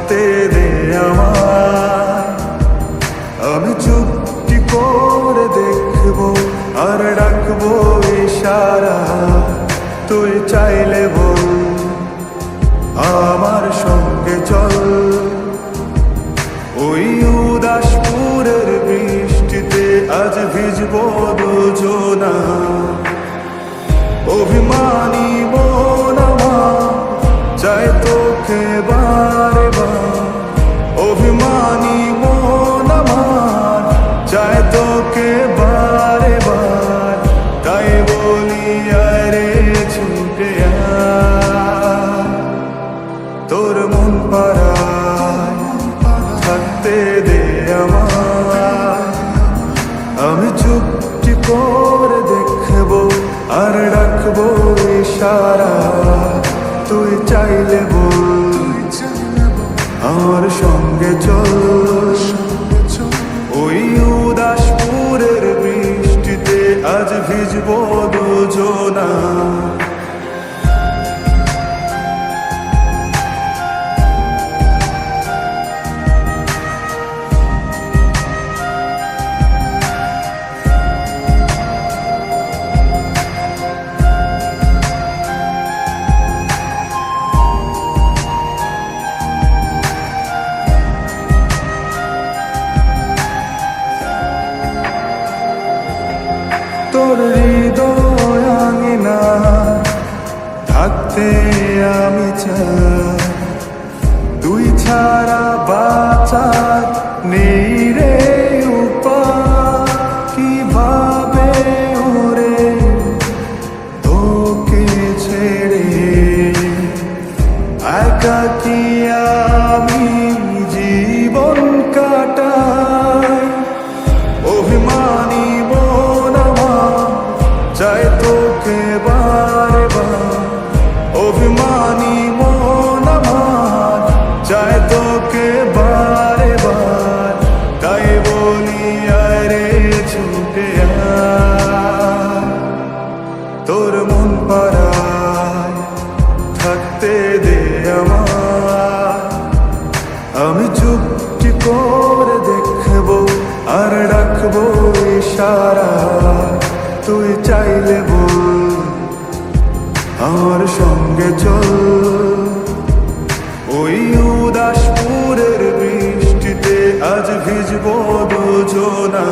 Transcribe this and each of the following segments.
থাকতে দে আমায়। আমি চুপটি করে দেখবো আর ডাকবো ইশারা, তুই চাইলে বল আমার সঙ্গে চল। ওই উদাসপুরের বৃষ্টিতে আজ ভিজবো দুজনা। অভিমানী মন আমার চায় তোকে বারে বার, অভিমানী মন আমার চায় তোকে বারে বার। তাই বলি আরে ছুটে আয়, তোর মন পাড়ায় থাকতে দে আমায়। আমি চুপটি করে দেখবো আর ডাকবো ইশারা, তুই চাইলে বল আমার সঙ্গে চল। ওই উদাসপুরের বৃষ্টিতে আজ ভিজবো দুজনা। তোর হৃদয় আঙিনা থাকতে আমি চাই, তুই ছাড়া বাঁচার নেই রে উপায়। কিভাবে ওরে তোকে ছেড়ে একাকী আমি জীবন কাটাই। অভিমানী মন আমার চায় তোকে বারে বার, অভিমানী মন আমার চায় তোকে বারে বার। তাই বলি আরে ছুটে আয়, তোর মন পাড়ায় থাকতে দে আমায়। আমি চুপটি করে দেখবো আর ডাকবো ইশারা, তুই চাইলে বল আমার সঙ্গে চল। ওই উদাসপুরের বৃষ্টিতে আজ ভিজবো দুজনা।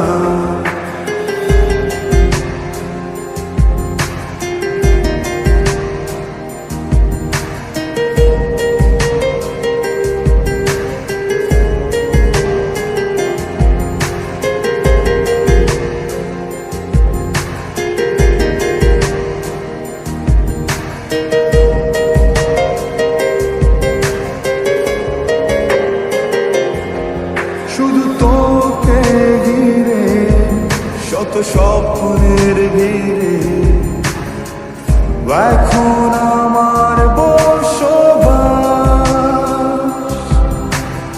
শুধু তোকে ঘিরে শত স্বপ্নের ভিড়ে এখন আমার বসবাস।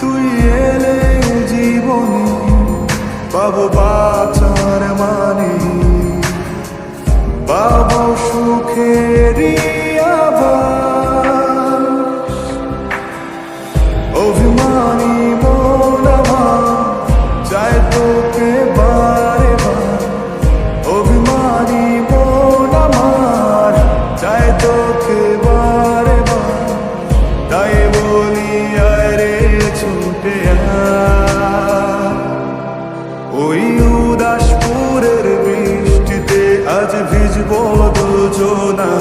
তুই এলে জীবনে পাবো বাঁচার মানে, পাবো সুখেরই আভাস। অভিমানী মন আমার চায় তোকে বারে বার, অভিমানী মন আমার চায় তোকে বারে বার। তাই বলি আরে ছুটে আয়, ওই উদাসপুরের বৃষ্টিতে আজ ভিজবো দুজনা।